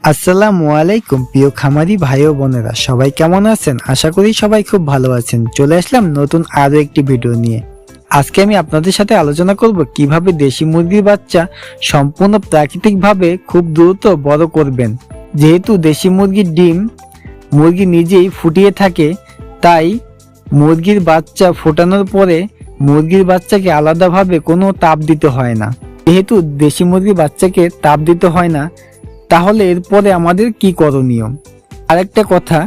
আসসালামু আলাইকুম প্রিয় খামারি ভাই ও বোনেরা, সবাই কেমন আছেন? আশা করি সবাই খুব ভালো আছেন। চলে আসলাম নতুন আরো একটি ভিডিও নিয়ে। আজকে আমি আপনাদের সাথে আলোচনা করব কিভাবে দেশি মুরগির বাচ্চা সম্পূর্ণ প্রাকৃতিকভাবে খুব দ্রুত বড় করবেন। যেহেতু দেশি মুরগির ডিম মুরগি নিজেই ফুটিয়ে থাকে, তাই মুরগির বাচ্চা ফোটানোর পরে মুরগির বাচ্চাকে আলাদাভাবে কোনো তাপ দিতে হয় না। যেহেতু দেশি মুরগির বাচ্চাকে তাপ দিতে হয় না, তাহলে এরপরে আমাদের কি করণীয়? আরেকটা কথা,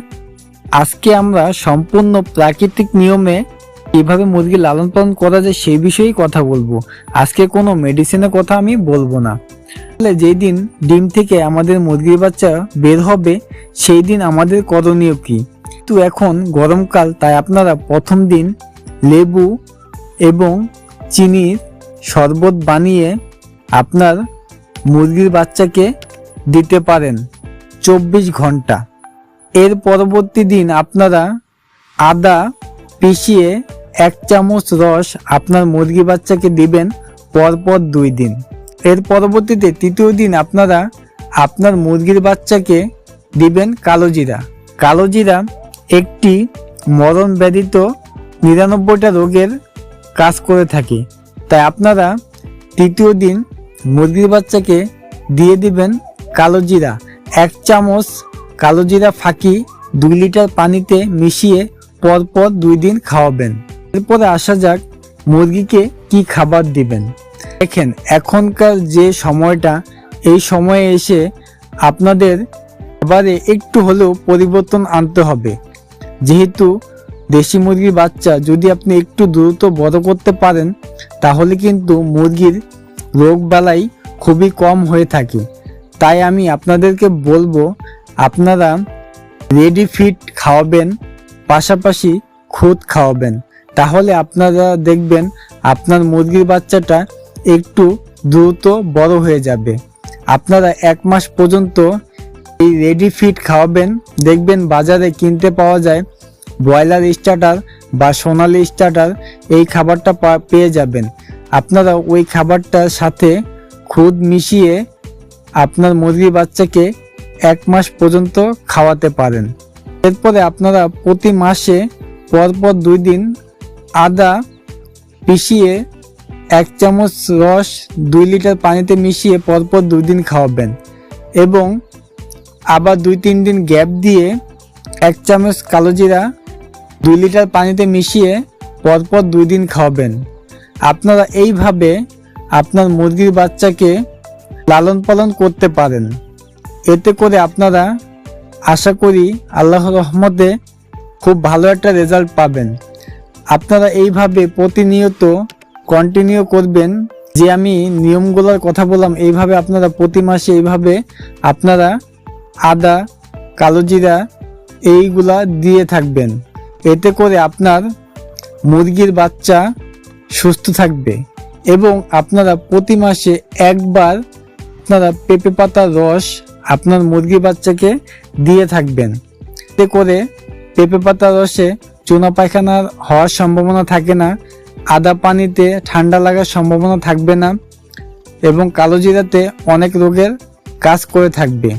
আজকে আমরা সম্পূর্ণ প্রাকৃতিক নিয়মে কিভাবে মুরগি লালন পালন করা যায় সেই বিষয়েই কথা বলবো। আজকে কোনো মেডিসিনের কথা আমি বলবো না। তাহলে যেই দিন ডিম থেকে আমাদের মুরগির বাচ্চা বের হবে সেই দিন আমাদের করণীয় কি? তো এখন গরমকাল, তাই আপনারা প্রথম দিন লেবু এবং চিনির শরবত বানিয়ে আপনার মুরগির বাচ্চাকে দিতে পারেন 24 ঘন্টা। এর পরবর্তী দিন আপনারা আদা পিষিয়ে 1 চামচ রস আপনার মুরগি বাচ্চাকে দিবেন পরপর 2 দিন। এর পরবর্তীতে তৃতীয় দিন আপনারা আপনার মুরগির বাচ্চাকে দিবেন কালো জিরা। কালো জিরা একটি মরণ ব্যতীত 99টা রোগের কাজ করে থাকে, তাই আপনারা তৃতীয় দিন মুরগির বাচ্চাকে দিয়ে দিবেন কালো জিরা। 1 চামচ কালো জিরা ফাঁকি 2 লিটার পানিতে মিশিয়ে পরপর 2 দিন খাওয়াবেন। এরপরে আসা যাক মুরগিকে কি খাবার দিবেন। দেখেন, এখনকার যে সময়টা, এই সময়ে এসে আপনাদের খাবারে একটু হলেও পরিবর্তন আনতে হবে। যেহেতু দেশি মুরগির বাচ্চা যদি আপনি একটু দ্রুত বড় করতে পারেন, তাহলে কিন্তু মুরগির রোগ বালাই খুবই কম হয়ে থাকে। তাই আমি আপনাদেরকে বলবো, আপনারা রেডি ফিড খাওয়াবেন, পাশাপাশি খুদ খাওয়াবেন। তাহলে আপনারা দেখবেন আপনার মুরগির বাচ্চাটা একটু দ্রুত বড় হয়ে যাবে। আপনারা 1 মাস পর্যন্ত এই রেডি ফিড খাওয়াবেন। দেখবেন বাজারে কিনতে পাওয়া যায় ব্রয়লার স্টার্টার বা সোনালি স্টার্টার, এই খাবারটা পেয়ে যাবেন। আপনারা ওই খাবারটার সাথে খুদ মিশিয়ে আপনার মুরগির বাচ্চাকে 1 মাস পর্যন্ত খাওয়াতে পারেন। এরপরে আপনারা প্রতি মাসে পরপর 2 দিন আদা পিষিয়ে 1 চামচ রস 2 লিটার পানিতে মিশিয়ে পরপর 2 দিন খাওয়াবেন এবং আবার 2-3 দিন গ্যাপ দিয়ে 1 চামচ কালো জিরা 2 লিটার পানিতে মিশিয়ে পরপর 2 দিন খাওয়াবেন। আপনারা এইভাবে আপনার মুরগির বাচ্চাকে লালন পালন করতে পারেন। এতে করে আপনারা আশা করি আল্লাহর রহমতে খুব ভালো একটা রেজাল্ট পাবেন। আপনারা এইভাবে প্রতিনিয়ত কন্টিনিউ করবেন। যে আমি নিয়মগুলোর কথা বললাম, এইভাবে আপনারা প্রতি মাসে এইভাবে আপনারা আদা কালো জিরা এইগুলা দিয়ে থাকবেন। এতে করে আপনার মুরগির বাচ্চা সুস্থ থাকবে এবং আপনারা প্রতি মাসে একবার আপনারা পেঁপে পাতার রস আপনার মুরগি বাচ্চাকে দিয়ে থাকবেন। এতে করে পেঁপে পাতার রসে চুনা পায়খানা হওয়ার সম্ভাবনা থাকে না, আদা পানিতে ঠান্ডা লাগার সম্ভাবনা থাকবে না এবং কালো জিরাতে অনেক রোগের কাজ করে থাকবে।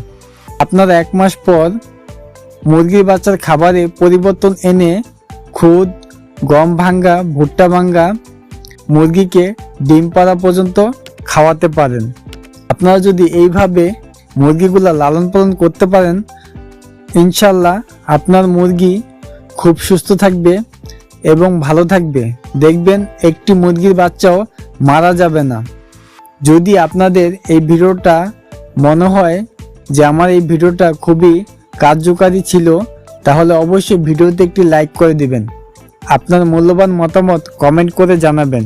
আপনারা 1 মাস পর মুরগির বাচ্চার খাবারে পরিবর্তন এনে খুদ, গম ভাঙ্গা, ভুট্টা ভাঙ্গা মুরগিকে ডিম পাড়া পর্যন্ত খাওয়াতে পারেন। আপনারা যদি এইভাবে মুরগিগুলা লালন পালন করতে পারেন, ইনশাল্লাহ আপনার মুরগি খুব সুস্থ থাকবে এবং ভালো থাকবে। দেখবেন একটি মুরগির বাচ্চাও মারা যাবে না। যদি আপনাদের এই ভিডিওটা মনে হয় যে আমার এই ভিডিওটা খুবই কার্যকারী ছিল, তাহলে অবশ্যই ভিডিওতে একটি লাইক করে দিবেন। আপনার মূল্যবান মতামত কমেন্ট করে জানাবেন।